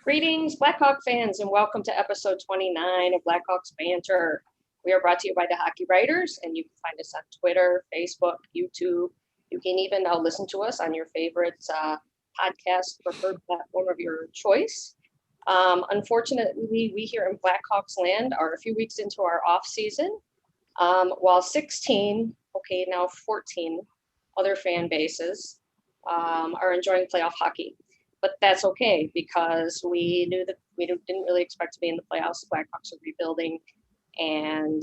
Greetings, Blackhawk fans, and welcome to episode 29 of Blackhawks Banter. We are brought to you by the Hockey Writers, and you can find us on Twitter, Facebook, YouTube. You can even now listen to us on your favorite podcast preferred platform of your choice. Unfortunately, we here in Blackhawks land are a few weeks into our off season, while now 14 other fan bases are enjoying playoff hockey. But that's okay because we knew that we didn't really expect to be in the playoffs. The Blackhawks are rebuilding, and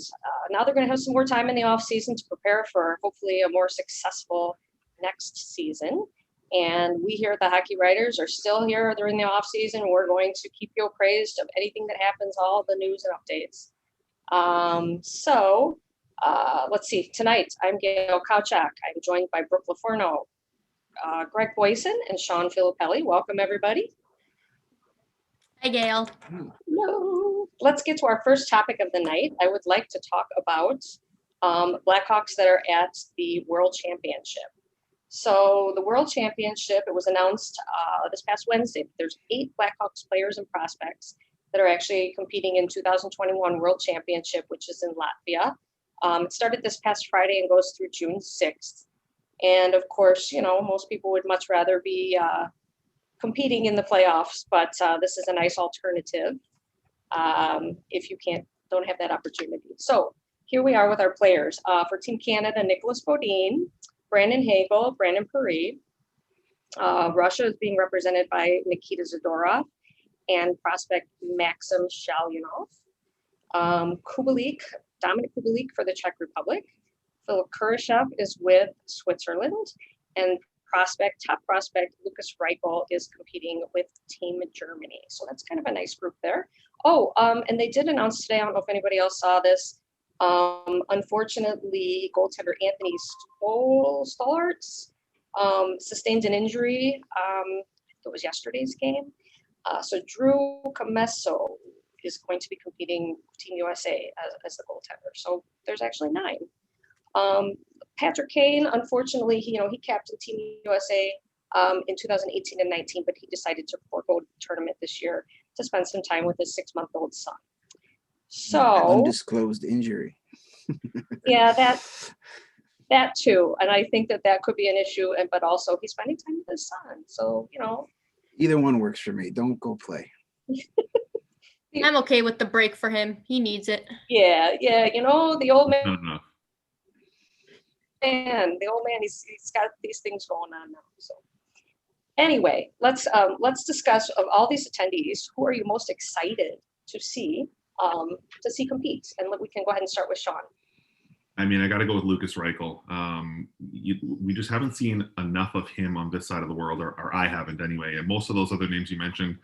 now they're going to have some more time in the off season to prepare for hopefully a more successful next season. And we here at the Hockey Writers are still here during the off season. We're going to keep you appraised of anything that happens, all the news and updates. Let's see. Tonight, I'm Gail Kauchuk. I'm joined by Brooke LoFurno, Greg Boysen, and Shaun Filippelli. Welcome, everybody. Hi, Gail. Hello. Let's get to our first topic of the night. I would like to talk about Blackhawks that are at the World Championship. So the World Championship, it was announced this past Wednesday. There's 8 Blackhawks players and prospects that are actually competing in 2021 World Championship, which is in Latvia. It started this past Friday and goes through June 6th. And of course, most people would much rather be competing in the playoffs, but this is a nice alternative if you don't have that opportunity. So here we are with our players. For Team Canada, Nicholas Bodin, Brandon Hagel, Brandon Paris. Russia is being represented by Nikita Zadorov and prospect Maxim Shalyunov. Dominic Kubalik for the Czech Republic. Philip Kurashev is with Switzerland, and top prospect Lukas Reichel is competing with Team Germany. So that's kind of a nice group there. And they did announce today, I don't know if anybody else saw this, unfortunately, goaltender Anthony Stollarts sustained an injury. It was yesterday's game. So Drew Comesso is going to be competing Team USA as the goaltender. So there's actually 9. Patrick Kane, unfortunately, he captained Team USA in 2018 and 19, but he decided to forego the tournament this year to spend some time with his 6-month-old son. So undisclosed injury. Yeah, that too, and I think that could be an issue. But also, he's spending time with his son, so Either one works for me. Don't go play. I'm okay with the break for him. He needs it. Yeah, the old man. No. The old man, he's got these things going on now. So anyway, let's discuss of all these attendees, who are you most excited to see compete? And we can go ahead and start with Shaun. I mean, I got to go with Lukas Reichel. We just haven't seen enough of him on this side of the world, or I haven't anyway. And most of those other names you mentioned,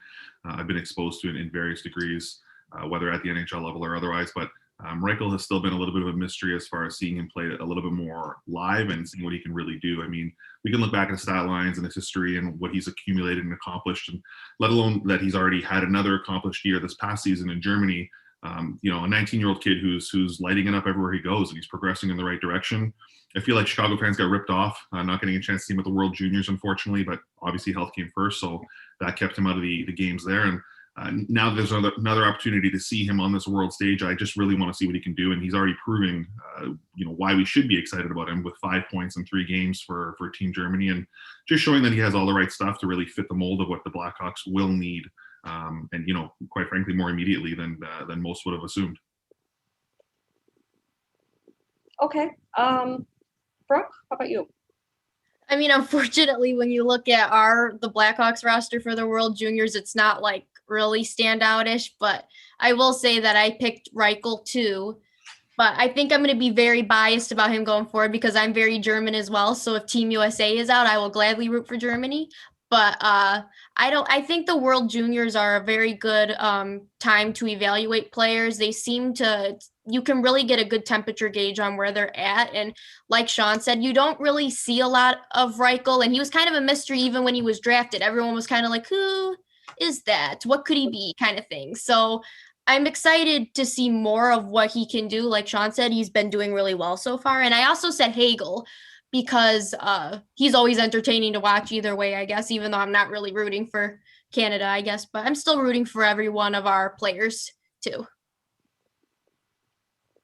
I've been exposed to in various degrees, whether at the NHL level or otherwise. But Reichel has still been a little bit of a mystery as far as seeing him play a little bit more live and seeing what he can really do. I mean, we can look back at his stat lines and his history and what he's accumulated and accomplished, and let alone that he's already had another accomplished year this past season in Germany. A 19-year-old kid who's lighting it up everywhere he goes, and he's progressing in the right direction. I feel like Chicago fans got ripped off, not getting a chance to see him at the World Juniors, unfortunately, but obviously health came first, so that kept him out of the games there. And now there's another opportunity to see him on this world stage. I just really want to see what he can do, and he's already proving, why we should be excited about him with 5 points in 3 games for Team Germany, and just showing that he has all the right stuff to really fit the mold of what the Blackhawks will need. And quite frankly, more immediately than most would have assumed. Okay. Brooke, how about you? I mean, unfortunately, when you look at the Blackhawks roster for the World Juniors, it's not like really standout-ish, but I will say that I picked Reichel too. But I think I'm going to be very biased about him going forward because I'm very German as well. So if Team USA is out, I will gladly root for Germany. But I think the World Juniors are a very good time to evaluate players. They seem you can really get a good temperature gauge on where they're at. And like Shaun said, you don't really see a lot of Reichel. And he was kind of a mystery even when he was drafted. Everyone was kind of like, who is that? What could he be? Kind of thing. So I'm excited to see more of what he can do. Like Shaun said, he's been doing really well so far. And I also said Hagel because he's always entertaining to watch either way, I guess, even though I'm not really rooting for Canada, I guess, but I'm still rooting for every one of our players too.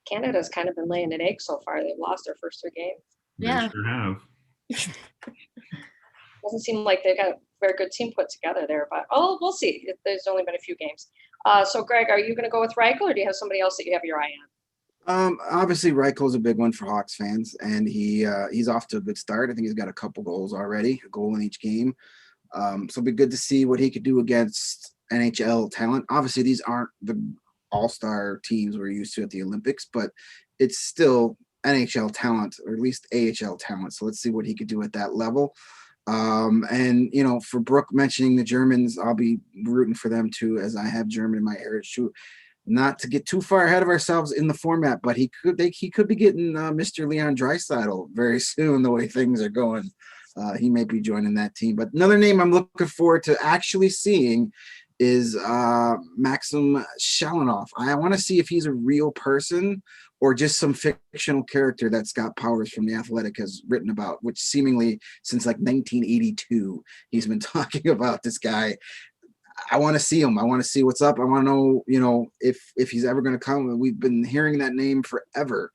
Canada's kind of been laying an egg so far. They've lost their first 3 games. Yeah. They sure have. Doesn't seem like they've got a very good team put together there, but we'll see. There's only been a few games. So Greg, are you going to go with Reichel, or do you have somebody else that you have your eye on? Obviously Reichel's a big one for Hawks fans, and he's off to a good start. I think he's got a couple goals already, a goal in each game. So it'll be good to see what he could do against NHL talent. Obviously, these aren't the all-star teams we're used to at the Olympics, but it's still NHL talent, or at least AHL talent. So let's see what he could do at that level. And for Brooke mentioning the Germans, I'll be rooting for them too, as I have German in my heritage too. Not to get too far ahead of ourselves in the format, but he could be getting Mr. Leon Draisaitl very soon, the way things are going. He may be joining that team. But another name I'm looking forward to actually seeing is Maxim Shalinov. I want to see if he's a real person or just some fictional character that Scott Powers from The Athletic has written about, which seemingly since like 1982, he's been talking about this guy. I want to see him. I want to see what's up. I want to know, if he's ever going to come. We've been hearing that name forever.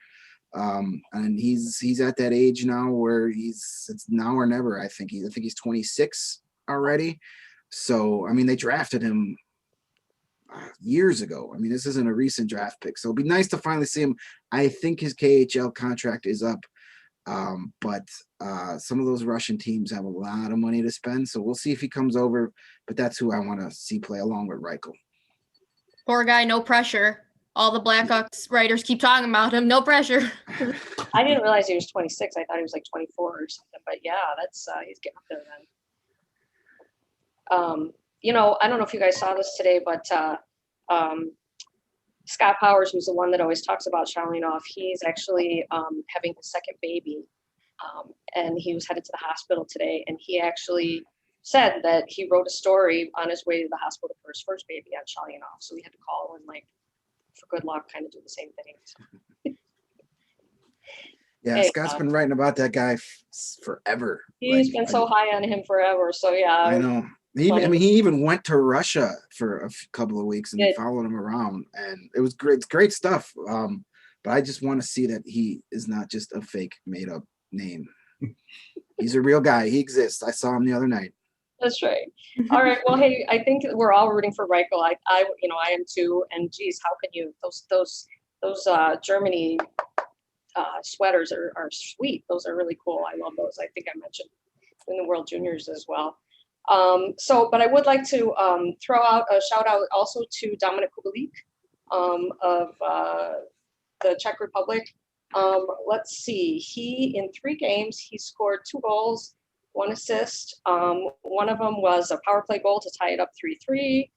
And he's at that age now where it's now or never. I think he's 26 already. So, I mean, they drafted him years ago. I mean, this isn't a recent draft pick. So it'll be nice to finally see him. I think his KHL contract is up. But some of those Russian teams have a lot of money to spend. So we'll see if he comes over. But that's who I want to see play along with Reichel. Poor guy, no pressure. All the Blackhawks writers keep talking about him. No pressure. I didn't realize he was 26. I thought he was like 24 or something. But yeah, that's he's getting up there then. I don't know if you guys saw this today, but Scott Powers, who's the one that always talks about Shalinov, he's actually having his second baby. And he was headed to the hospital today. And he actually said that he wrote a story on his way to the hospital for his first baby on Shalinov. So we had to call and for good luck, kind of do the same thing. Yeah, hey, Scott's been writing about that guy forever. He's been so high on him forever. So yeah, I know. He even went to Russia for a couple of weeks and followed him around, and it was great. It's great stuff. But I just want to see that he is not just a fake, made-up name. He's a real guy. He exists. I saw him the other night. That's right. All right. Well, hey, I think we're all rooting for Reichel. I am too. And geez, how can you? Those Germany sweaters are sweet. Those are really cool. I love those. I think I mentioned in the World Juniors as well. But I would like to throw out a shout out also to Dominik Kubalik of the Czech Republic. Let's see. He, in 3 games, he scored 2 goals, 1 assist. One of them was a power play goal to tie it up 3-3.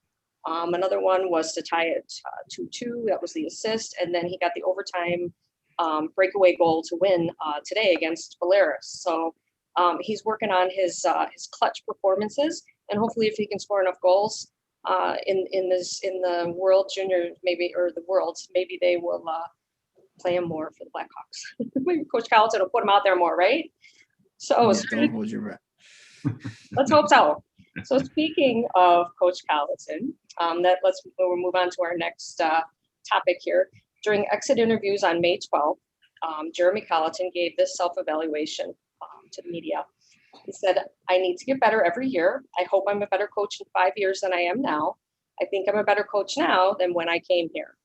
Another one was to tie it 2-2. That was the assist. And then he got the overtime breakaway goal to win today against Belarus. So he's working on his clutch performances, and hopefully if he can score enough goals in the World Junior, maybe they will play him more for the Blackhawks. Maybe Coach Colliton will put him out there more, right? So don't hold your breath. Let's hope so. So speaking of Coach Colliton, we'll move on to our next topic here. During exit interviews on May 12th, Jeremy Colliton gave this self-evaluation to the media. He said, "I need to get better every year. I hope I'm a better coach in 5 years than I am now. I think I'm a better coach now than when I came here."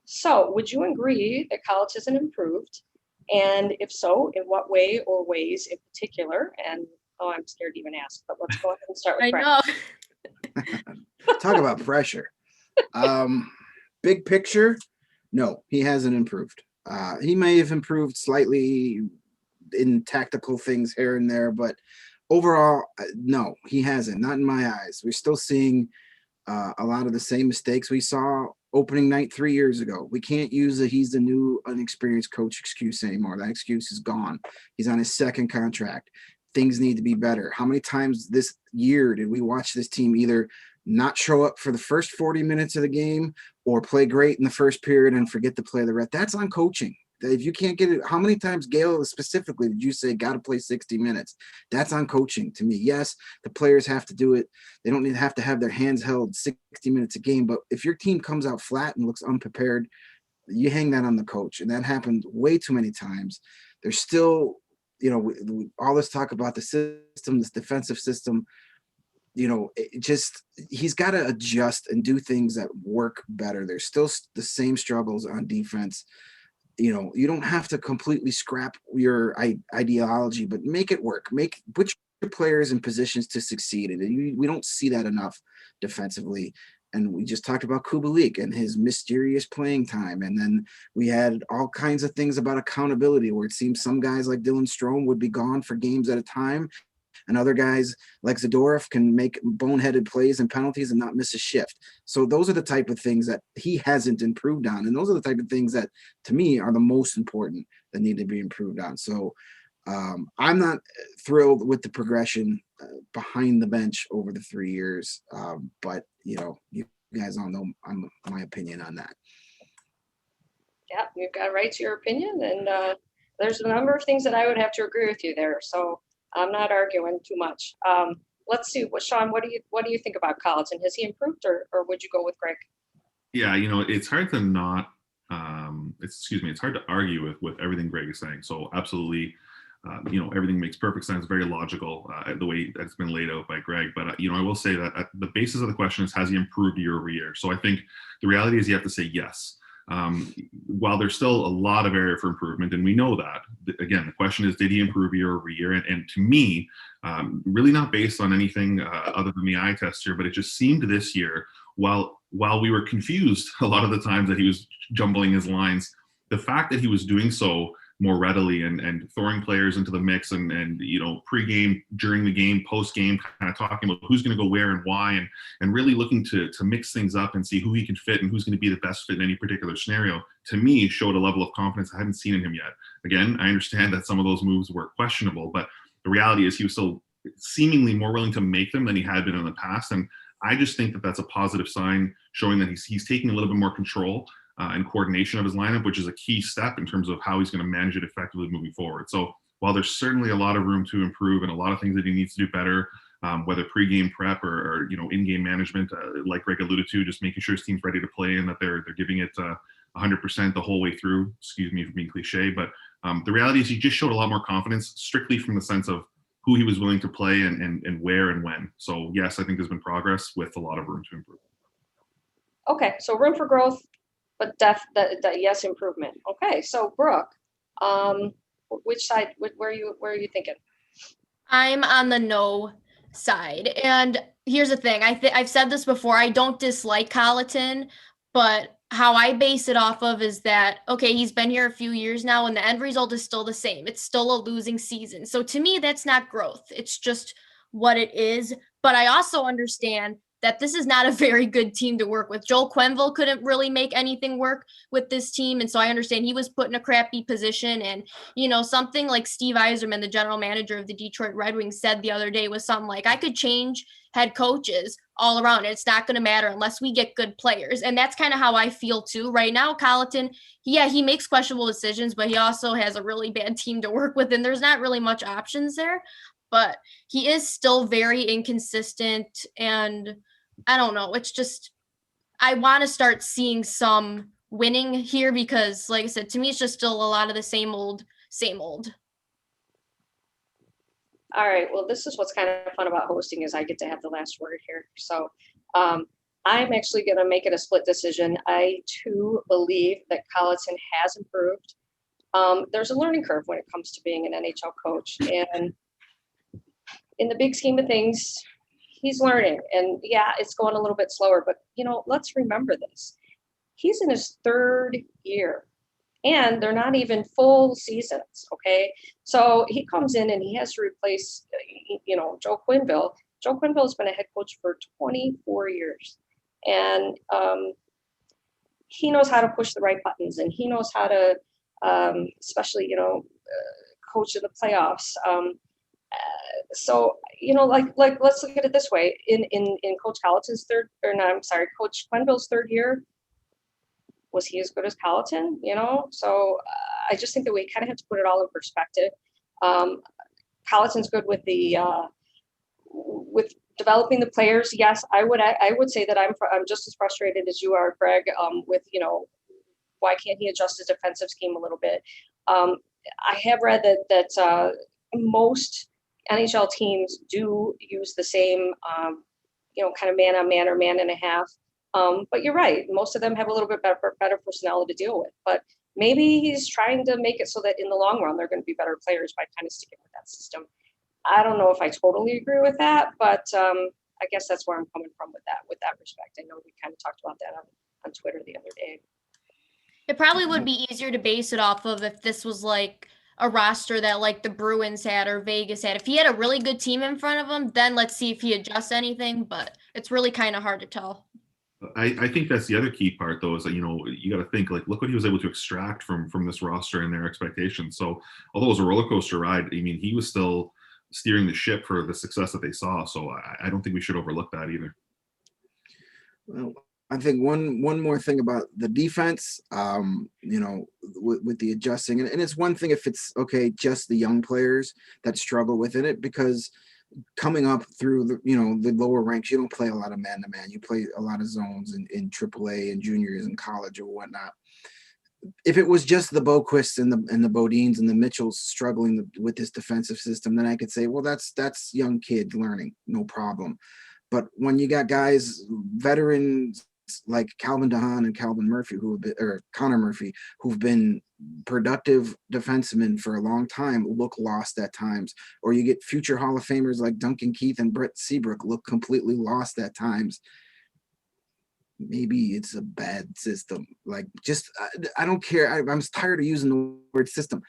So would you agree that Colliton isn't improved? And if so, in what way or ways in particular? And I'm scared to even ask, but let's go ahead and start with I Frank. know. Talk about pressure. Big picture, no, he hasn't improved. He may have improved slightly in tactical things here and there, but overall, no, he hasn't. Not in my eyes. We're still seeing a lot of the same mistakes we saw opening night 3 years ago. We can't use he's the new unexperienced coach excuse anymore. That excuse is gone. He's on his second contract. Things need to be better. How many times this year did we watch this team either not show up for the first 40 minutes of the game or play great in the first period and forget to play the rest? That's on coaching. If you can't get it, how many times, Gail, specifically, did you say got to play 60 minutes? That's on coaching to me. Yes, the players have to do it. They don't have to have their hands held 60 minutes a game. But if your team comes out flat and looks unprepared, you hang that on the coach. And that happened way too many times. There's still, all this talk about the system, this defensive system. He's got to adjust and do things that work better. There's still the same struggles on defense. You don't have to completely scrap your ideology, but make it work. Put your players in positions to succeed. And we don't see that enough defensively. And we just talked about Kubalik and his mysterious playing time. And then we had all kinds of things about accountability, where it seems some guys like Dylan Strome would be gone for games at a time, and other guys like Zadorov can make boneheaded plays and penalties and not miss a shift. So those are the type of things that he hasn't improved on. And those are the type of things that, to me, are the most important that need to be improved on. So I'm not thrilled with the progression behind the bench over the 3 years. But, you guys all know my opinion on that. Yeah, you've got a right to your opinion. And there's a number of things that I would have to agree with you there. So I'm not arguing too much. Let's see, Shaun, what do you think about Colliton? Has he improved, or would you go with Greg? Yeah, it's hard to not, it's hard to argue with everything Greg is saying. So absolutely, everything makes perfect sense, very logical, the way that's been laid out by Greg. But, I will say that the basis of the question is, has he improved year over year? So I think the reality is you have to say yes. While there's still a lot of area for improvement, and we know that, again, the question is, did he improve year over year? And to me, really not based on anything other than the eye test here, but it just seemed this year, while we were confused a lot of the times that he was jumbling his lines, the fact that he was doing so more readily and throwing players into the mix and pre-game, during the game, post-game, kind of talking about who's going to go where and why, and really looking to mix things up and see who he can fit and who's going to be the best fit in any particular scenario, to me, showed a level of confidence I haven't seen in him yet. Again, I understand that some of those moves were questionable, but the reality is he was still seemingly more willing to make them than he had been in the past. And I just think that that's a positive sign, showing that he's taking a little bit more control and coordination of his lineup, which is a key step in terms of how he's going to manage it effectively moving forward. So while there's certainly a lot of room to improve and a lot of things that he needs to do better, whether pre-game prep or in-game management, like Greg alluded to, just making sure his team's ready to play and that they're giving it 100% the whole way through. Excuse me for being cliche, but the reality is he just showed a lot more confidence, strictly from the sense of who he was willing to play and where and when. So yes, I think there's been progress with a lot of room to improve. Okay, so room for growth, but yes, improvement. Okay, so Brooke, which side? Where are you thinking? I'm on the no side, and here's the thing. I've said this before. I don't dislike Colliton, but how I base it off of is that, okay, he's been here a few years now, and the end result is still the same. It's still a losing season. So to me, that's not growth. It's just what it is. But I also understand that this is not a very good team to work with. Joel Quenneville couldn't really make anything work with this team. And so I understand he was put in a crappy position. And, something like Steve Yzerman, the general manager of the Detroit Red Wings, said the other day was something like, I could change head coaches all around. It's not going to matter unless we get good players. And that's kind of how I feel too. Right now, Colliton, he makes questionable decisions, but he also has a really bad team to work with. And there's not really much options there. But he is still very inconsistent, and I don't know. It's just, I want to start seeing some winning here because, like I said, to me, it's just still a lot of the same old, same old. All right. Well, this is what's kind of fun about hosting is I get to have the last word here. So I'm actually going to make it a split decision. I, too, believe that Colliton has improved. There's a learning curve when it comes to being an NHL coach. And in the big scheme of things, he's learning. And yeah, it's going a little bit slower, but let's remember this. He's in his third year and they're not even full seasons. Okay. So he comes in and he has to replace, Joe Quenneville. Joe Quenneville has been a head coach for 24 years. And he knows how to push the right buttons and he knows how to, especially, coach in the playoffs. So, let's look at it this way. In Coach Colliton's Coach Quenneville's third year, was he as good as Colliton? So I just think that we kind of have to put it all in perspective. Colliton's good with with developing the players. Yes, I would say that I'm just as frustrated as you are, Greg, with, why can't he adjust his defensive scheme a little bit? I have read that most NHL teams do use the same, kind of man on man or man and a half. But you're right. Most of them have a little bit better personnel to deal with. But maybe he's trying to make it so that in the long run, they're going to be better players by kind of sticking with that system. I don't know if I totally agree with that, but I guess that's where I'm coming from with that respect. I know we kind of talked about that on Twitter the other day. It probably would be easier to base it off of if this was like a roster that like the Bruins had or Vegas had. If he had a really good team in front of him, then let's see if he adjusts anything, but it's really kind of hard to tell. I think that's the other key part, though, is that, you got to think, like, look what he was able to extract from this roster and their expectations. So although it was a roller coaster ride, I mean, he was still steering the ship for the success that they saw. So I don't think we should overlook that either. Well, I think one more thing about the defense, with the adjusting, and it's one thing if it's just the young players that struggle within it, because coming up through the lower ranks, you don't play a lot of man to man. You play a lot of zones in AAA and juniors and college or whatnot. If it was just the Boquists and the Bodines and the Mitchells struggling with this defensive system, then I could say, well, that's young kids learning, no problem. But when you got guys, veterans like Calvin DeHaan and Connor Murphy, who've been productive defensemen for a long time, look lost at times, or you get future Hall of Famers like Duncan Keith and Brett Seabrook look completely lost at times. Maybe it's a bad system. Like, just I don't care. I'm tired of using the word system.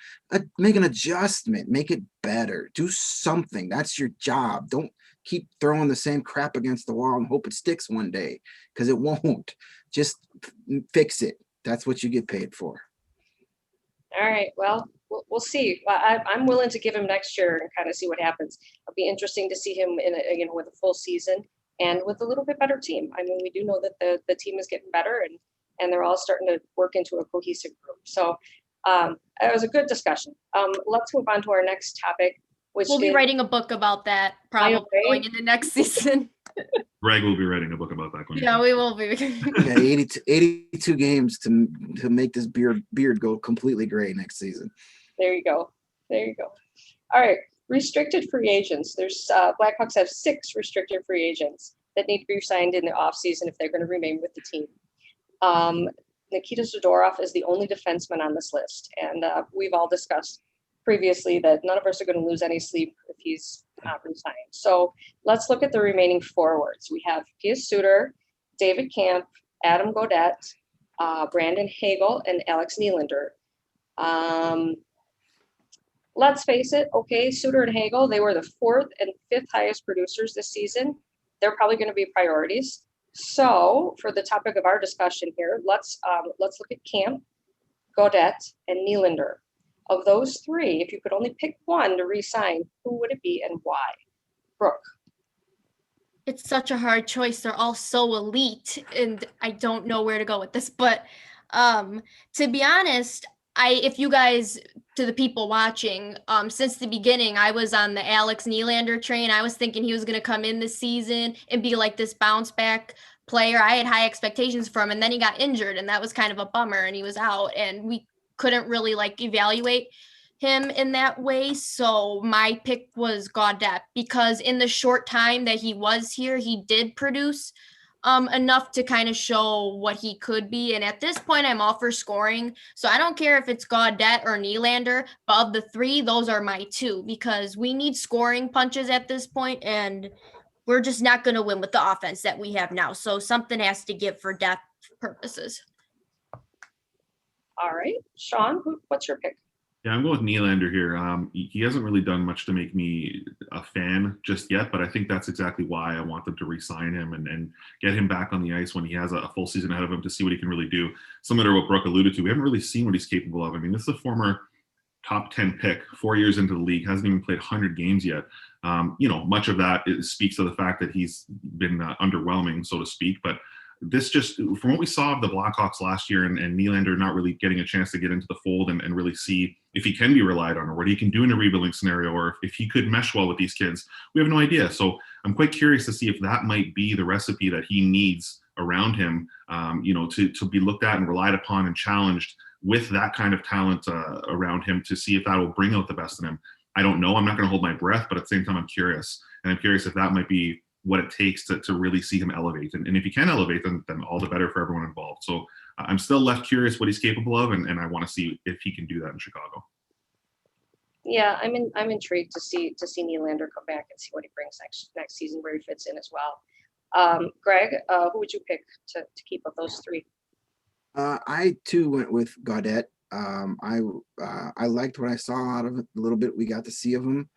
Make an adjustment. Make it better. Do something. That's your job. Don't keep throwing the same crap against the wall and hope it sticks one day, because it won't. Just fix it. That's what you get paid for. All right. Well, we'll see. I'm willing to give him next year and kind of see what happens. It'll be interesting to see him in with a full season and with a little bit better team. I mean, we do know that the team is getting better and they're all starting to work into a cohesive group. So it was a good discussion. Let's move on to our next topic, which we'll be writing a book about that probably going into next season. Greg will be writing a book about that. Yeah, we will be. 82 games to make this beard go completely gray next season. There you go. All right. Restricted free agents. There's Blackhawks have 6 restricted free agents that need to be signed in the offseason if they're going to remain with the team. Nikita Zadorov is the only defenseman on this list. And we've all discussed previously that none of us are going to lose any sleep if he's not resigned. So let's look at the remaining forwards. We have Pius Suter, David Camp, Adam Gaudette, Brandon Hagel, and Alex Nylander. Let's face it, Suter and Hagel, they were the 4th and 5th highest producers this season. They're probably going to be priorities. So for the topic of our discussion here, let's look at Camp, Gaudette, and Nylander. Of those 3, if you could only pick one to re-sign, who would it be and why? Brooke. It's such a hard choice. They're all so elite, and I don't know where to go with this. But to be honest, if you guys, to the people watching, since the beginning, I was on the Alex Nylander train. I was thinking he was going to come in this season and be like this bounce back player. I had high expectations for him, and then he got injured, and that was kind of a bummer, and he was out, and we couldn't really evaluate him in that way. So my pick was Gaudette, because in the short time that he was here, he did produce enough to kind of show what he could be. And at this point, I'm all for scoring. So I don't care if it's Gaudette or Nylander, but of the 3, those are my 2, because we need scoring punches at this point, and we're just not going to win with the offense that we have now. So something has to give for depth purposes. All right. Shaun, what's your pick? Yeah, I'm going with Nylander here. He hasn't really done much to make me a fan just yet, but I think that's exactly why I want them to re-sign him and get him back on the ice when he has a full season ahead of him to see what he can really do. Similar to what Brooke alluded to, we haven't really seen what he's capable of. I mean, this is a former top 10 pick, 4 years into the league, hasn't even played 100 games yet. Much of that speaks to the fact that he's been underwhelming, so to speak, but this just, from what we saw of the Blackhawks last year, and Nylander not really getting a chance to get into the fold and really see if he can be relied on or what he can do in a rebuilding scenario, or if he could mesh well with these kids, we have no idea. So I'm quite curious to see if that might be the recipe that he needs around him, to be looked at and relied upon and challenged with that kind of talent around him, to see if that will bring out the best in him. I don't know. I'm not going to hold my breath, but at the same time, I'm curious. And I'm curious if that might be what it takes to really see him elevate. And if he can elevate, then all the better for everyone involved. So I'm still left curious what he's capable of, and I want to see if he can do that in Chicago. Yeah, I'm intrigued to see Nylander come back and see what he brings next season, where he fits in as well. Greg, who would you pick to keep of those three? I too went with Gaudette. I liked what I saw out of it, the little bit we got to see of him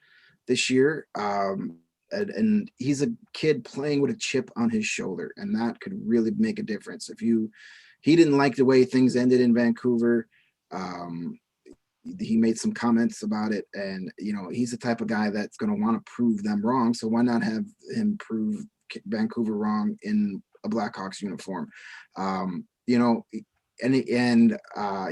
this year. And he's a kid playing with a chip on his shoulder, and that could really make a difference. He didn't like the way things ended in Vancouver. He made some comments about it, and he's the type of guy that's going to want to prove them wrong. So why not have him prove Vancouver wrong in a Blackhawks uniform?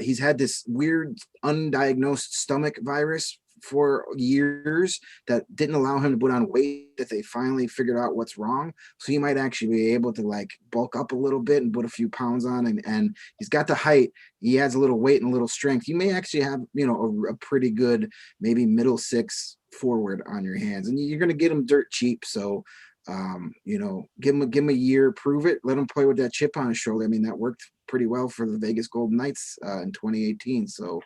He's had this weird undiagnosed stomach virus for years that didn't allow him to put on weight, that they finally figured out what's wrong. So he might actually be able to bulk up a little bit and put a few pounds on, and he's got the height. He has a little weight and a little strength. You may actually have, a pretty good, maybe middle six forward on your hands, and you're going to get him dirt cheap. So, give him a year, prove it, let him play with that chip on his shoulder. I mean, that worked pretty well for the Vegas Golden Knights in 2018. So,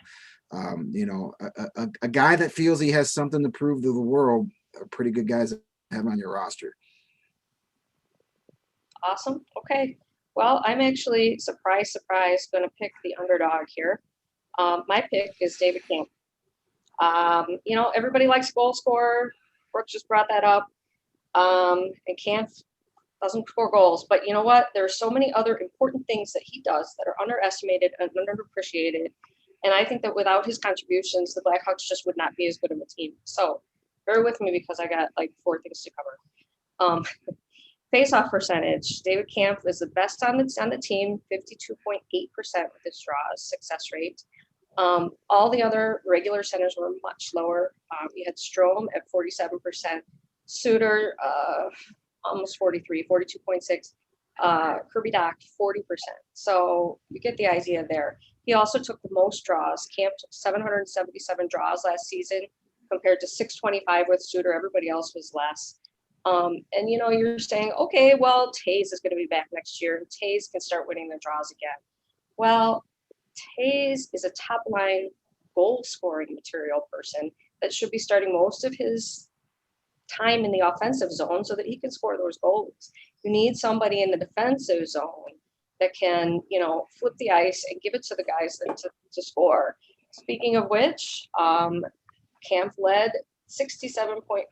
a guy that feels he has something to prove to the world, are pretty good guys to have on your roster. Awesome. Okay. Well, I'm actually, surprise, going to pick the underdog here. My pick is David Kampf. Everybody likes a goal scorer. Brooke just brought that up. And Kampf doesn't score goals, but you know what? There are so many other important things that he does that are underestimated and underappreciated. And I think that without his contributions, the Blackhawks just would not be as good of a team. So bear with me, because I got 4 things to cover. Face-off percentage. David Kampf is the best on the team, 52.8% with his draws, success rate. All the other regular centers were much lower. You had Strome at 47%, Suter almost 43, 42.6, Kirby Dach 40%. So you get the idea there. He also took the most draws. Kampf took 777 draws last season compared to 625 with Suter. Everybody else was less. And you're saying, okay, well, Taves is going to be back next year, and Taves can start winning the draws again. Well, Taves is a top-line goal-scoring material person that should be starting most of his time in the offensive zone so that he can score those goals. You need somebody in the defensive zone that can, flip the ice and give it to the guys to score. Speaking of which, Kampf led 67.4%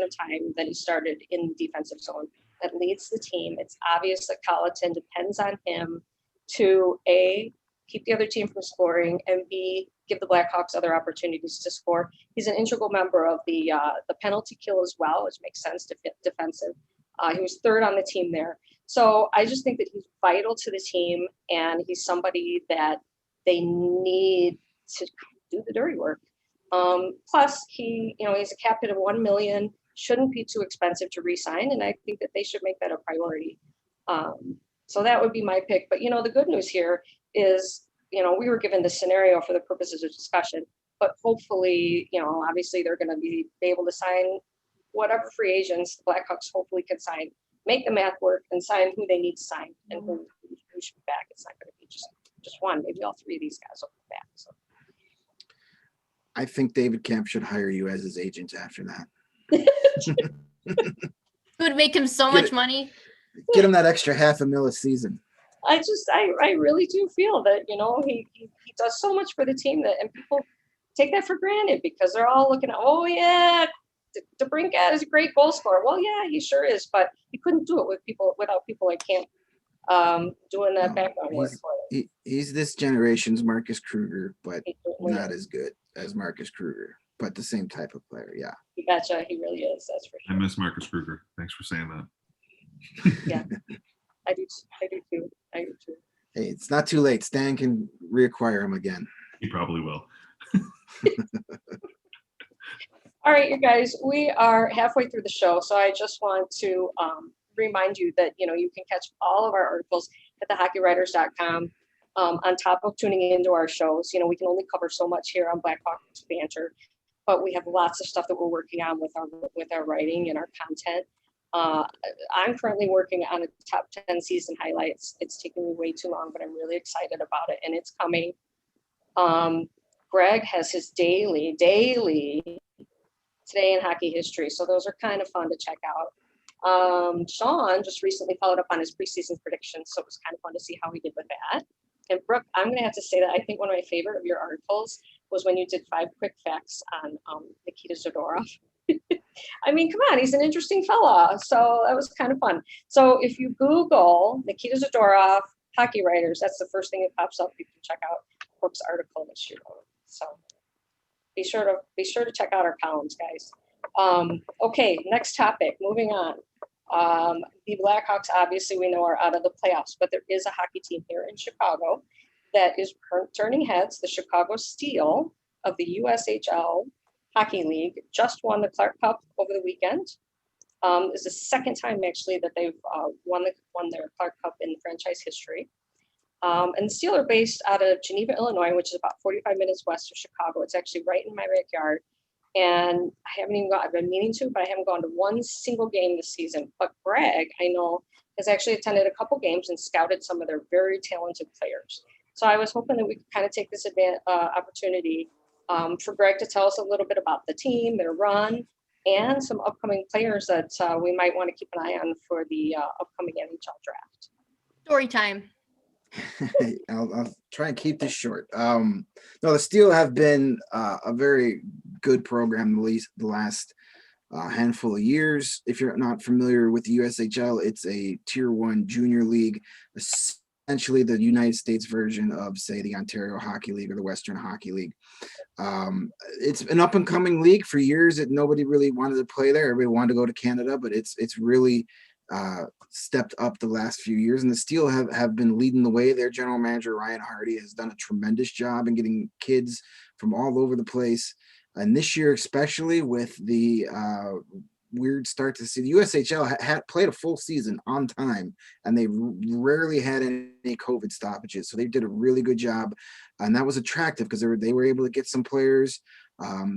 of time that he started in the defensive zone. That leads the team. It's obvious that Colliton depends on him to A, keep the other team from scoring, and B, give the Blackhawks other opportunities to score. He's an integral member of the penalty kill as well, which makes sense to fit defensive. He was third on the team there. So I just think that he's vital to the team, and he's somebody that they need to do the dirty work. Plus, he's a captain of $1 million, shouldn't be too expensive to re-sign, and I think that they should make that a priority. So that would be my pick. But, the good news here is, we were given the scenario for the purposes of discussion, but hopefully, obviously they're going to be able to sign whatever free agents the Blackhawks hopefully can sign, make the math work, and sign who they need to sign and who should be back. It's not going to be just one, maybe all three of these guys will come back. So I think David Kampf should hire you as his agent after that. It would make him so much money. Get him that extra $500,000 a season. I really do feel that, he does so much for the team and people take that for granted because they're all looking at, oh yeah, DeBrincat is a great goal scorer. Well, yeah, he sure is, but he couldn't do it without people like Kampf doing that background work for him. He's this generation's Marcus Kruger, but not as good as Marcus Kruger, but the same type of player. Yeah. You betcha. He really is. That's for sure. I miss Marcus Kruger. Thanks for saying that. Yeah. I do too. Hey, it's not too late. Stan can reacquire him again. He probably will. All right, you guys, we are halfway through the show, so I just want to remind you that, you can catch all of our articles at thehockeywriters.com. On top of tuning into our shows, we can only cover so much here on Blackhawks Banter, but we have lots of stuff that we're working on with our writing and our content. I'm currently working on a top 10 season highlights. It's taking me way too long, but I'm really excited about it, and it's coming. Greg has his daily Today in Hockey History, so those are kind of fun to check out. Shaun just recently followed up on his preseason predictions, so it was kind of fun to see how he did with that. And Brooke, I'm going to have to say that I think one of my favorite of your articles was when you did 5 quick facts on Nikita Zadorov. I mean, come on, he's an interesting fella, so that was kind of fun. So if you Google Nikita Zadorov hockey writers, that's the first thing that pops up. You can check out Brooke's article that she wrote. So be sure to check out our columns, guys. Okay, next topic. Moving on. The Blackhawks, obviously, we know are out of the playoffs, but there is a hockey team here in Chicago that is turning heads. The Chicago Steel of the USHL Hockey League just won the Clark Cup over the weekend. It's the second time actually that they've won their Clark Cup in franchise history. And the Steel are based out of Geneva, Illinois, which is about 45 minutes west of Chicago. It's actually right in my backyard. And I've been meaning to, but I haven't gone to one single game this season. But Greg, I know, has actually attended a couple games and scouted some of their very talented players. So I was hoping that we could kind of take this opportunity for Greg to tell us a little bit about the team, their run, and some upcoming players that we might want to keep an eye on for the upcoming NHL draft. Story time. I'll try and keep this short. No, the Steel have been a very good program the last handful of years. If you're not familiar with the USHL, it's a Tier 1 junior league, essentially the United States version of, say, the Ontario Hockey League or the Western Hockey League. It's an up-and-coming league. For years that nobody really wanted to play there. Everybody wanted to go to Canada, but it's really stepped up the last few years, and the Steel have been leading the way. Their general manager, Ryan Hardy, has done a tremendous job in getting kids from all over the place. And this year, especially with the weird start to see, the USHL had played a full season on time, and they rarely had any COVID stoppages. So they did a really good job, and that was attractive because they were able to get some players.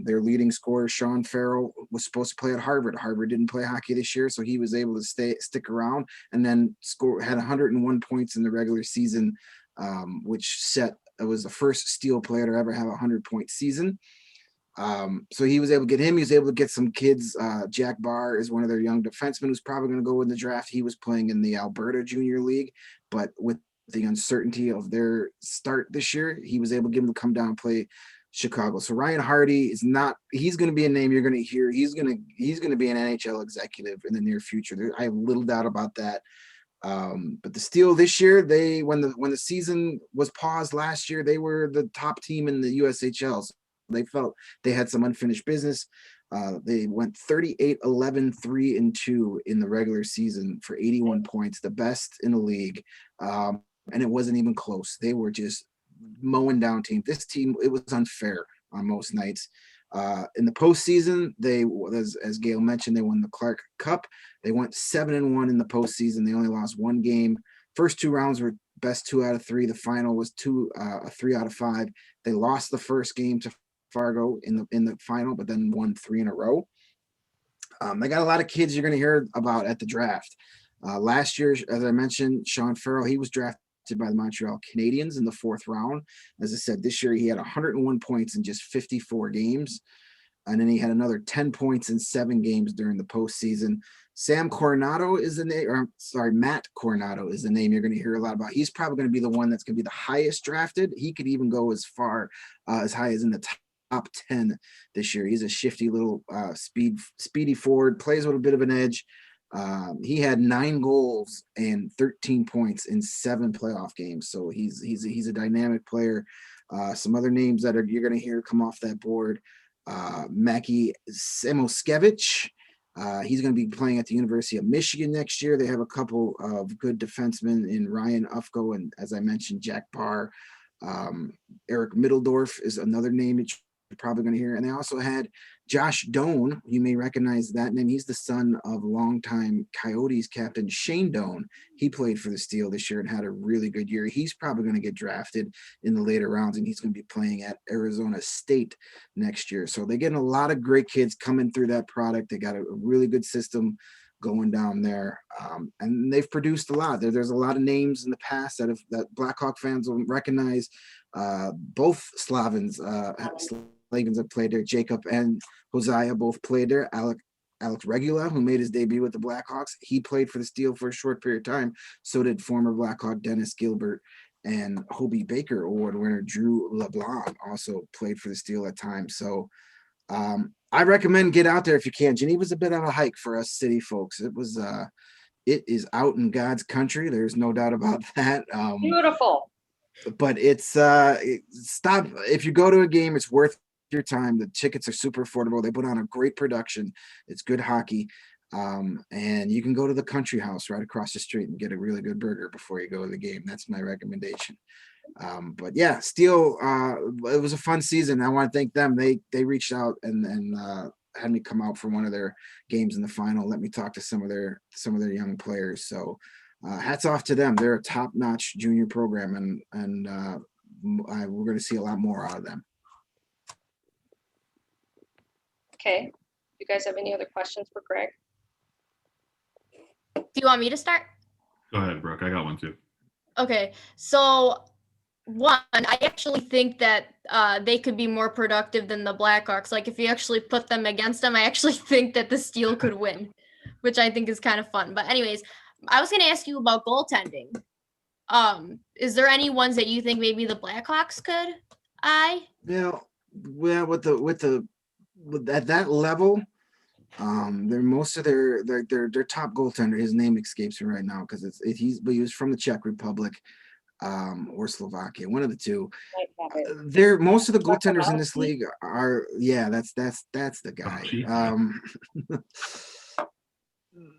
Their leading scorer, Shaun Filippelli, was supposed to play at Harvard. Harvard didn't play hockey this year, so he was able to stick around and then had 101 points in the regular season, which was the first Steel player to ever have a 100-point season. So he was able to get him. He was able to get some kids. Jack Barr is one of their young defensemen who's probably going to go in the draft. He was playing in the Alberta Junior League, but with the uncertainty of their start this year, he was able to get him to come down and play Chicago. So Ryan Hardy he's going to be a name you're going to hear. He's going to be an NHL executive in the near future. I have little doubt about that. But the Steel this year, when the season was paused last year, they were the top team in the USHL. So they felt they had some unfinished business. They went 38-11-3-2 in the regular season for 81 points, the best in the league. And it wasn't even close. They were just mowing down team. This team, it was unfair on most nights. In the postseason, as Gail mentioned, they won the Clark Cup. They went 7-1 in the postseason. They only lost one game. First 2 rounds were best 2 out of 3. The final was 3 out of 5. They lost the first game to Fargo in the final, but then won 3 in a row. They got a lot of kids you're going to hear about at the draft. Last year, as I mentioned, Shaun Filippelli, he was drafted by the Montreal Canadiens in the 4th round. As I said, this year he had 101 points in just 54 games. And then he had another 10 points in 7 games during the postseason. Matt Coronado is the name you're going to hear a lot about. He's probably going to be the one that's going to be the highest drafted. He could even go as far as high as in the top 10 this year. He's a shifty little speedy forward, plays with a bit of an edge. He had 9 goals and 13 points in 7 playoff games. So he's a dynamic player. Some other names you're going to hear come off that board. Mackie Samoskevich, He's going to be playing at the University of Michigan next year. They have a couple of good defensemen in Ryan Ufko and, as I mentioned, Jack Parr. Eric Middledorf is another name that you're probably going to hear. And they also had Josh Doan. You may recognize that name. He's the son of longtime Coyotes captain Shane Doan. He played for the Steel this year and had a really good year. He's probably going to get drafted in the later rounds, and he's going to be playing at Arizona State next year. So they're getting a lot of great kids coming through that product. They got a really good system going down there, and they've produced a lot. There's a lot of names in the past that Blackhawk fans will recognize. Both Slavens have played there. Jacob and Hosea both played there. Alex Regula, who made his debut with the Blackhawks, he played for the Steel for a short period of time. So did former Blackhawk Dennis Gilbert, and Hobie Baker Award winner Drew LeBlanc also played for the Steel at times. So I recommend get out there if you can. Geneva's a bit of a hike for us city folks. It is out in God's country. There's no doubt about that. Beautiful. But stop. If you go to a game, it's worth your time. The tickets are super affordable. They put on a great production. It's good hockey. And you can go to the Country House right across the street and get a really good burger before you go to the game. That's my recommendation. But yeah, Steel, it was a fun season. I want to thank them. They reached out and had me come out for one of their games in the final. Let me talk to some of their young players. So hats off to them. They're a top-notch junior program, and we're going to see a lot more out of them. Okay. You guys have any other questions for Greg? Do you want me to start? Go ahead, Brooke. I got one too. Okay, so one, I actually think that they could be more productive than the Blackhawks. Like if you actually put them against them, I actually think that the Steel could win, which I think is kind of fun. But anyways, I was going to ask you about goaltending. Is there any ones that you think maybe the Blackhawks could? At that level, they're most of their top goaltender. His name escapes me right now because he was from the Czech Republic, or Slovakia, one of the two. They're most of the goaltenders in this league are that's the guy.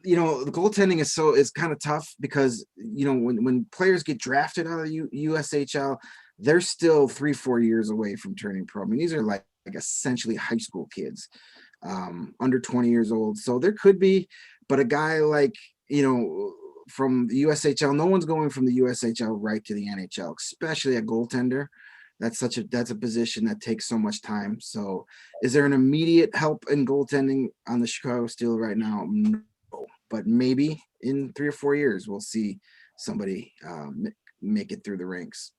The goaltending is kind of tough because when players get drafted out of the USHL, they're still 3-4 years away from turning pro. I mean, these are like essentially high school kids, under 20 years old. So there could be, but a guy like, from the USHL, no one's going from the USHL right to the NHL, especially a goaltender. That's a position that takes so much time. So is there an immediate help in goaltending on the Chicago Steel right now? No, but maybe in 3 or 4 years, we'll see somebody make it through the ranks.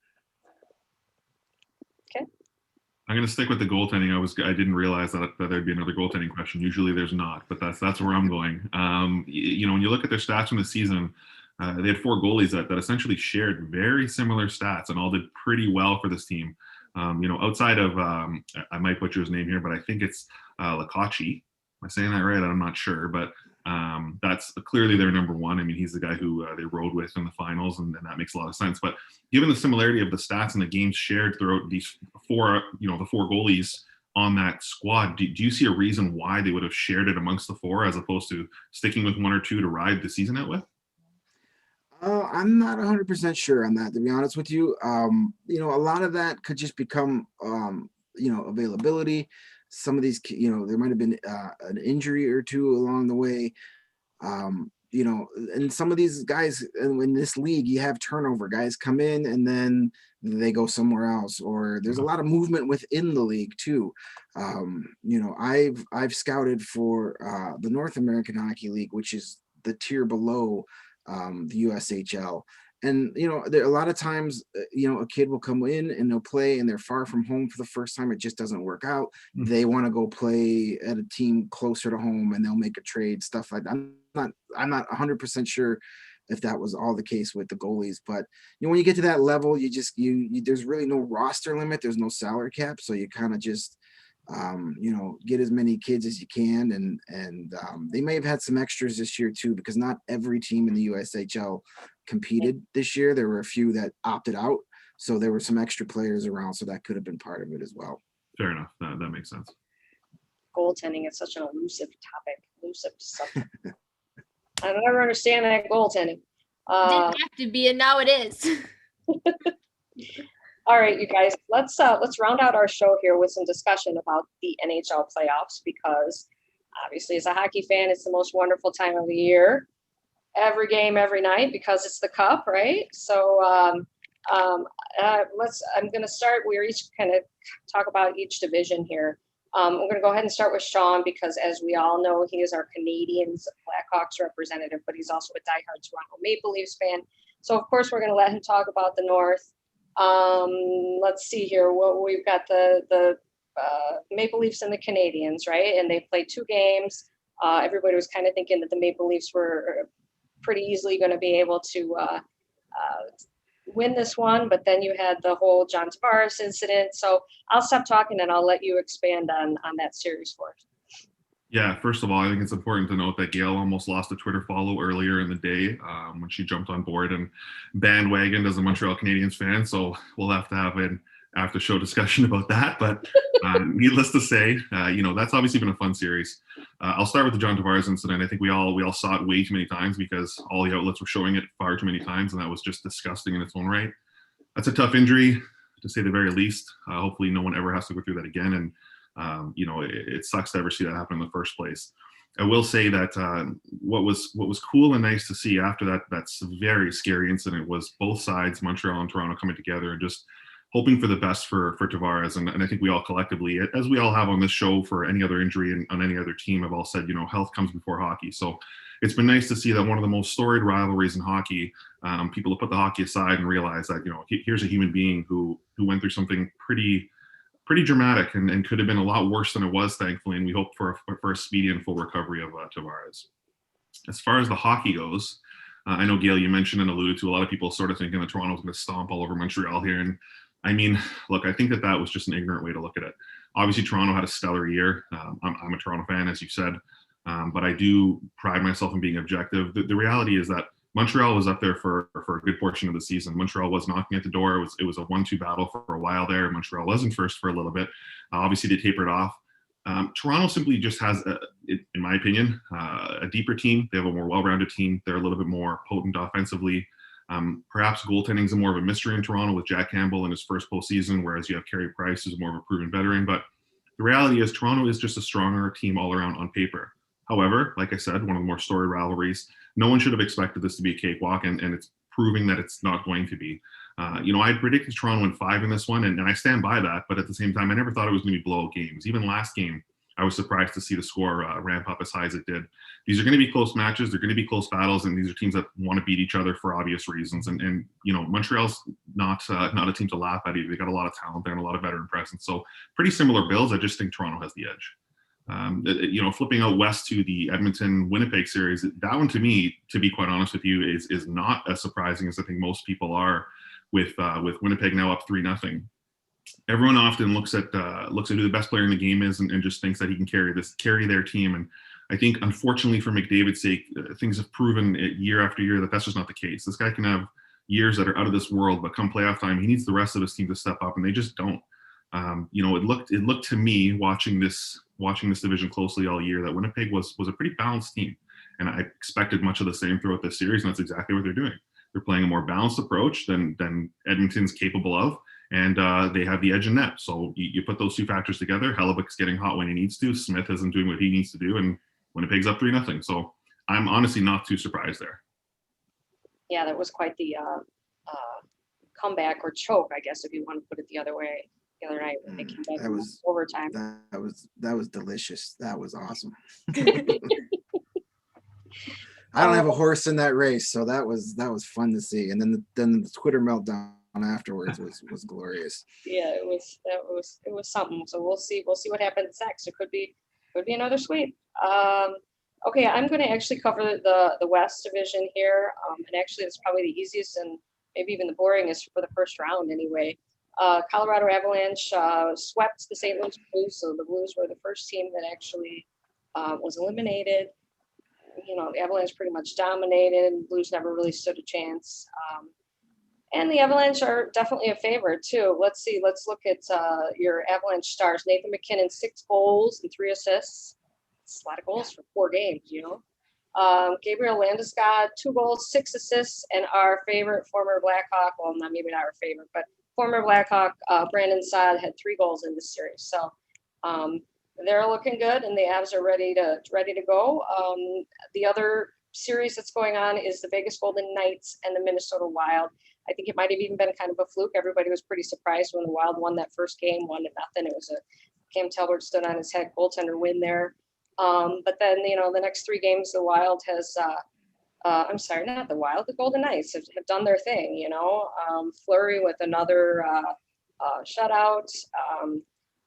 I'm going to stick with the goaltending. I didn't realize that there'd be another goaltending question. Usually there's not, but that's where I'm going. When you look at their stats from the season, they had 4 goalies that essentially shared very similar stats and all did pretty well for this team. Outside of, I might butcher his name here, but I think it's Lakachi. Am I saying that right? I'm not sure, but that's clearly their number one. I mean, he's the guy who they rode with in the finals, and that makes a lot of sense. But given the similarity of the stats and the games shared throughout these 4, the 4 goalies on that squad, do you see a reason why they would have shared it amongst the 4 as opposed to sticking with 1 or 2 to ride the season out with? I'm not 100% sure on that, to be honest with you. A lot of that could just become, availability. Some of these, there might have been an injury or 2 along the way. And some of these guys in this league, you have turnover. Guys come in and then they go somewhere else, or there's a lot of movement within the league too. I've scouted for the North American Hockey League, which is the tier below the USHL. And, there a lot of times, a kid will come in and they'll play and they're far from home for the first time. It just doesn't work out. Mm-hmm. They want to go play at a team closer to home and they'll make a trade, stuff like that. I'm not 100% sure if that was all the case with the goalies, but when you get to that level, there's really no roster limit. There's no salary cap. So you kind of just, get as many kids as you can. And they may have had some extras this year too, because not every team in the USHL competed this year. There were a few that opted out. So there were some extra players around. So that could have been part of it as well. Fair enough. That makes sense. goaltending is such an elusive topic, elusive subject. I don't ever understand that goaltending. Didn't have to be, and now it is. All right, you guys, let's round out our show here with some discussion about the NHL playoffs, because obviously as a hockey fan, it's the most wonderful time of the year. Every game, every night, because it's the cup, right? So I'm going to start. We're each kind of talk about each division here. I'm going to go ahead and start with Shaun, because as we all know, he is our Canadians Blackhawks representative, but he's also a diehard Toronto Maple Leafs fan. So of course we're going to let him talk about the North. Let's see here. Well, we've got the Maple Leafs and the Canadians, right? And they played 2 games. Everybody was kind of thinking that the Maple Leafs were pretty easily going to be able to win this one, but then you had the whole John Tavares incident. So I'll stop talking and I'll let you expand on that series for us. Yeah, first of all, I think it's important to note that Gail almost lost a Twitter follow earlier in the day when she jumped on board and bandwagoned as a Montreal Canadiens fan. So we'll have to have an after-show discussion about that. But needless to say, that's obviously been a fun series. I'll start with the John Tavares incident. I think we all saw it way too many times because all the outlets were showing it far too many times, and that was just disgusting in its own right. That's a tough injury, to say the very least. Hopefully no one ever has to go through that again. And it sucks to ever see that happen in the first place. I will say that what was cool and nice to see after that's very scary incident was both sides, Montreal and Toronto, coming together and just hoping for the best for Tavares. And I think we all collectively, as we all have on this show for any other injury and on any other team, have all said, health comes before hockey. So it's been nice to see that one of the most storied rivalries in hockey, people have put the hockey aside and realize that, here's a human being who went through something pretty dramatic and could have been a lot worse than it was, thankfully, and we hope for a speedy and full recovery of Tavares. As far as the hockey goes, I know, Gail, you mentioned and alluded to a lot of people sort of thinking that Toronto's going to stomp all over Montreal here. And I mean, look, I think that was just an ignorant way to look at it. Obviously, Toronto had a stellar year. I'm a Toronto fan, as you said, but I do pride myself in being objective. The reality is that Montreal was up there for a good portion of the season. Montreal was knocking at the door. It was a 1-2 battle for a while there. Montreal was in first for a little bit. Obviously, they tapered off. Toronto simply just has, in my opinion, a deeper team. They have a more well-rounded team. They're a little bit more potent offensively. Perhaps goaltending is more of a mystery in Toronto with Jack Campbell in his first postseason, whereas you have Carey Price, who's more of a proven veteran. But the reality is Toronto is just a stronger team all around on paper. However, like I said, one of the more storied rivalries. No one should have expected this to be a cakewalk, and it's proving that it's not going to be. I predicted Toronto in 5 in this one, and I stand by that. But at the same time, I never thought it was going to be blowout games. Even last game, I was surprised to see the score ramp up as high as it did. These are going to be close matches. They're going to be close battles, and these are teams that want to beat each other for obvious reasons. And Montreal's not a team to laugh at either. They got a lot of talent there and a lot of veteran presence. So pretty similar builds. I just think Toronto has the edge. Flipping out west to the Edmonton-Winnipeg series, that one to me, to be quite honest with you, is not as surprising as I think most people are. With Winnipeg now up 3-0, everyone often looks at who the best player in the game is and just thinks that he can carry their team. And I think, unfortunately, for McDavid's sake, things have proven year after year that that's just not the case. This guy can have years that are out of this world, but come playoff time, he needs the rest of his team to step up, and they just don't. It looked to me watching this division closely all year that Winnipeg was a pretty balanced team, and I expected much of the same throughout this series, and that's exactly what they're doing. They're playing a more balanced approach than Edmonton's capable of, and they have the edge in net. So you put those two factors together. Hellebuck's getting hot when he needs to. Smith isn't doing what he needs to do, and Winnipeg's up 3-0. So I'm honestly not too surprised there. Yeah, that was quite the comeback or choke, I guess, if you want to put it the other way. The other night when they came back overtime. That was delicious. That was awesome. I don't have a horse in that race, so that was fun to see. And then the Twitter meltdown afterwards was glorious. Yeah, it was something. So we'll see what happens next. It could be another sweep. Okay, I'm going to actually cover the West Division here, and actually it's probably the easiest and maybe even the boringest for the first round anyway. Colorado Avalanche swept the St. Louis Blues, so the Blues were the first team that actually was eliminated. The Avalanche pretty much dominated. Blues never really stood a chance. And the Avalanche are definitely a favorite too. Let's see. Let's look at your Avalanche stars. Nathan McKinnon, 6 goals and 3 assists. It's a lot of goals for 4 games, you know. Gabriel Landeskog, 2 goals, 6 assists, and our favorite former Blackhawk, well, maybe not our favorite, but former Blackhawk, Brandon Saad had 3 goals in this series. So they're looking good, and the Avs are ready to go. The other series that's going on is the Vegas Golden Knights and the Minnesota Wild. I think it might have even been kind of a fluke. Everybody was pretty surprised when the Wild won that first game, 1-0. It was a Cam Talbot stood on his head goaltender win there. But then, you know, the next 3 games, the Wild has, I'm sorry, not the Wild, the Golden Knights have done their thing, you know. Fleury with another shutout,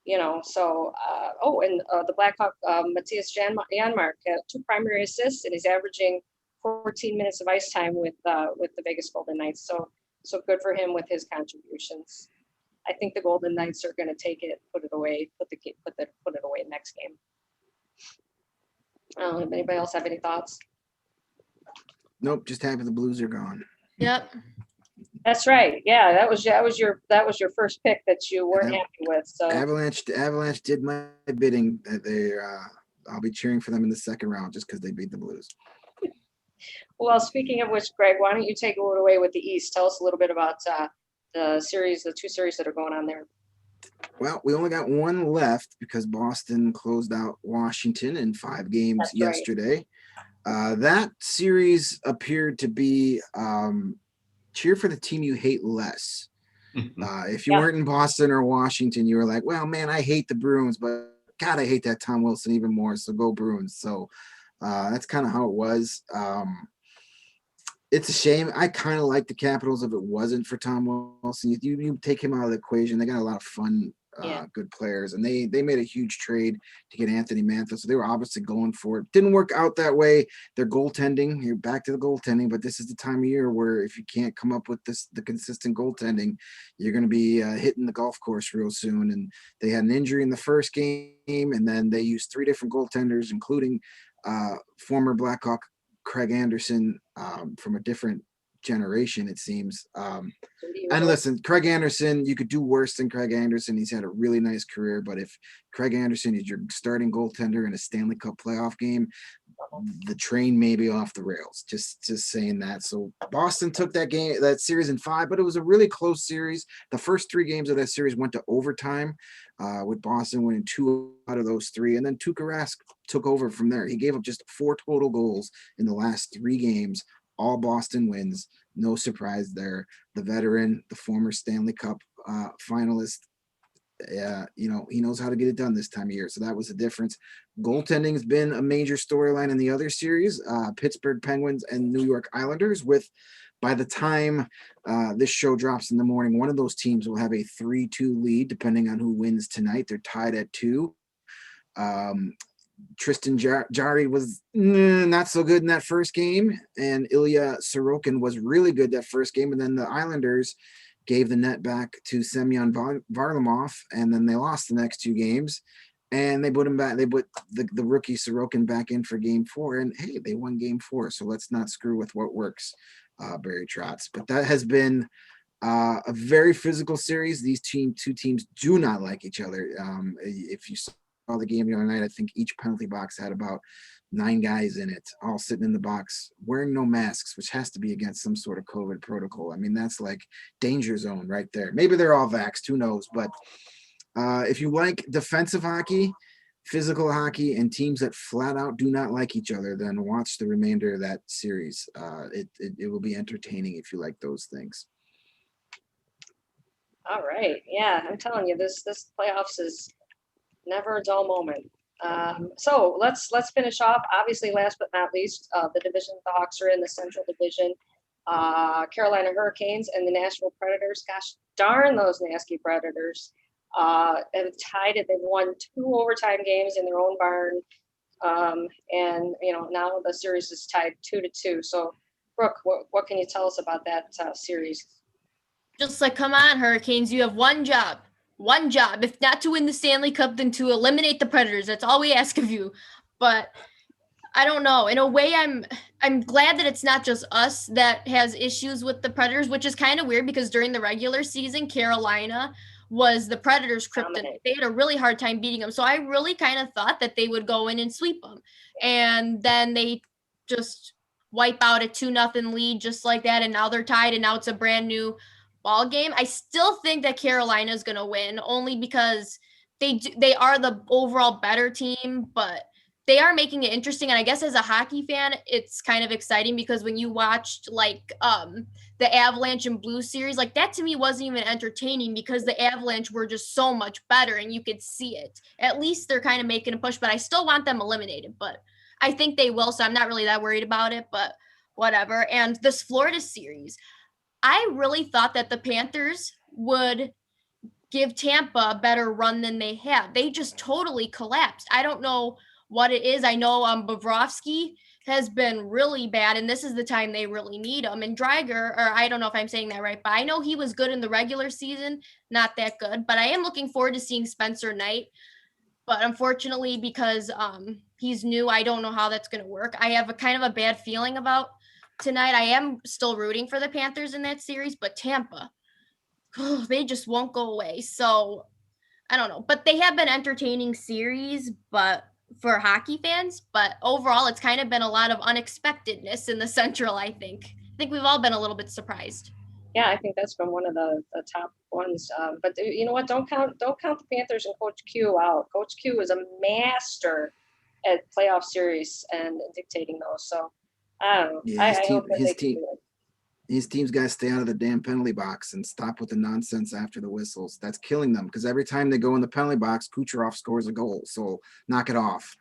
you know, so, the Blackhawk, Matthias Janmark, 2 primary assists, and he's averaging 14 minutes of ice time with the Vegas Golden Knights. So good for him with his contributions. I think the Golden Knights are going to take it, put it away next game. Anybody else have any thoughts? Nope, just happy the Blues are gone. Yep. That's right. Yeah, that was your first pick that you weren't happy with. So Avalanche did my bidding. I'll be cheering for them in the second round just because they beat the Blues. Well, speaking of which, Greg, why don't you take it away with the East? Tell us a little bit about the 2 series that are going on there. Well, we only got one left because Boston closed out Washington in 5 games That's yesterday. Right. That series appeared to be cheer for the team you hate less. If you weren't in Boston or Washington, you were like, well, man, I hate the Bruins, but God, I hate that Tom Wilson even more. So go Bruins. So that's kind of how it was. It's a shame. I kind of like the Capitals if it wasn't for Tom Wilson. You take him out of the equation. They got a lot of fun, good players, and they made a huge trade to get Anthony Mantha. So they were obviously going for it. Didn't work out that way. They're goaltending. You're back to the goaltending, but this is the time of year where if you can't come up with the consistent goaltending, you're going to be hitting the golf course real soon. And they had an injury in the first game, and then they used 3 different goaltenders, including former Blackhawk Craig Anderson from a different generation, it seems. And listen, Craig Anderson, you could do worse than Craig Anderson. He's had a really nice career, but if Craig Anderson is your starting goaltender in a Stanley Cup playoff game, the train may be off the rails. Just saying that. So Boston took that series in 5, but it was a really close series. The first 3 games of that series went to overtime, with Boston winning 2 out of those 3, and then Tuukka Rask took over from there. He gave up just 4 total goals in the last 3 games. All Boston wins. No surprise there. The veteran, the former Stanley Cup finalist, he knows how to get it done this time of year. So that was the difference. Goaltending has been a major storyline in the other series, Pittsburgh Penguins and New York Islanders, with by the time this show drops in the morning, one of those teams will have a 3-2 lead, depending on who wins tonight. They're tied at 2. Tristan Jarry was not so good in that first game, and Ilya Sorokin was really good that first game, and then the Islanders gave the net back to Semyon Varlamov, and then they lost the next 2 games, and they put him back. They put the rookie Sorokin back in for game 4, and hey, they won game 4, so let's not screw with what works, Barry Trotz. But that has been a very physical series. These 2 teams do not like each other. If you saw the game the other night, I think each penalty box had about 9 guys in it, all sitting in the box wearing no masks, which has to be against some sort of COVID protocol. I mean, that's like danger zone right there. Maybe they're all vaxxed, who knows? But if you like defensive hockey, physical hockey, and teams that flat out do not like each other, then watch the remainder of that series. It will be entertaining if you like those things. All right. Yeah, I'm telling you, this playoffs is never a dull moment. So let's finish off. Obviously, last but not least, the division the Hawks are in, the Central Division. Carolina Hurricanes and the Nashville Predators. Gosh darn those nasty Predators. Have tied it. They've won 2 overtime games in their own barn. And now the series is tied 2-2. So, Brooke, what can you tell us about that series? Just like, come on, Hurricanes, you have one job. If not to win the Stanley Cup, then to eliminate the Predators. That's all we ask of you. But I don't know. In a way, I'm glad that it's not just us that has issues with the Predators, which is kind of weird because during the regular season, Carolina was the Predators' kryptonite. Dominate. They had a really hard time beating them. So I really kind of thought that they would go in and sweep them. And then they just wipe out a 2-0 lead just like that. And now they're tied, and now it's a brand new ball game. I still think that Carolina is going to win only because they are the overall better team, but they are making it interesting. And I guess as a hockey fan, it's kind of exciting because when you watched like the Avalanche and Blues series, like that to me wasn't even entertaining because the Avalanche were just so much better and you could see it. At least they're kind of making a push, but I still want them eliminated, but I think they will. So I'm not really that worried about it, but whatever. And this Florida series, I really thought that the Panthers would give Tampa a better run than they have. They just totally collapsed. I don't know what it is. I know Bobrovsky has been really bad, and this is the time they really need him. And Dreiger, or I don't know if I'm saying that right, but I know he was good in the regular season, not that good. But I am looking forward to seeing Spencer Knight. But unfortunately, because he's new, I don't know how that's going to work. I have a kind of a bad feeling about tonight. I am still rooting for the Panthers in that series, but Tampa, they just won't go away. So I don't know, but they have been entertaining series, but for hockey fans, but overall it's kind of been a lot of unexpectedness in the Central. I think we've all been a little bit surprised. Yeah, I think that's been one of the top ones. But you know what? Don't count the Panthers and Coach Q out. Coach Q is a master at playoff series and dictating those. So I don't know. Yeah, I hope that they can do it. His team's got to stay out of the damn penalty box and stop with the nonsense after the whistles. That's killing them because every time they go in the penalty box, Kucherov scores a goal. So knock it off.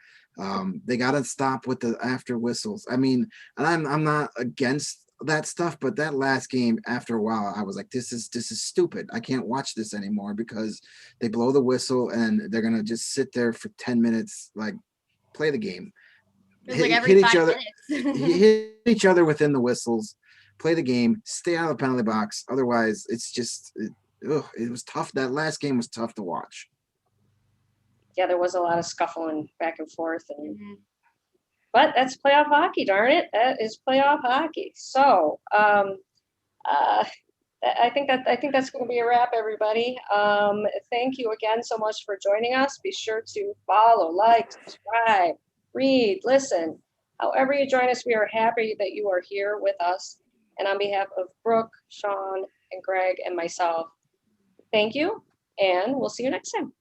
They got to stop with the after whistles. I mean, and I'm not against that stuff, but that last game, after a while, I was like, this is stupid. I can't watch this anymore because they blow the whistle and they're gonna just sit there for 10 minutes, like play the game. Like every hit 5 each other, minutes. hit each other within the whistles. Play the game, stay out of the penalty box. Otherwise, it's just, it was tough. That last game was tough to watch. Yeah, there was a lot of scuffling back and forth, but that's playoff hockey, darn it. That is playoff hockey. So I think that's going to be a wrap, everybody. Thank you again so much for joining us. Be sure to follow, like, subscribe, read, listen. However you join us, we are happy that you are here with us. And on behalf of Brooke, Shaun, and Greg, and myself, thank you, and we'll see you next time.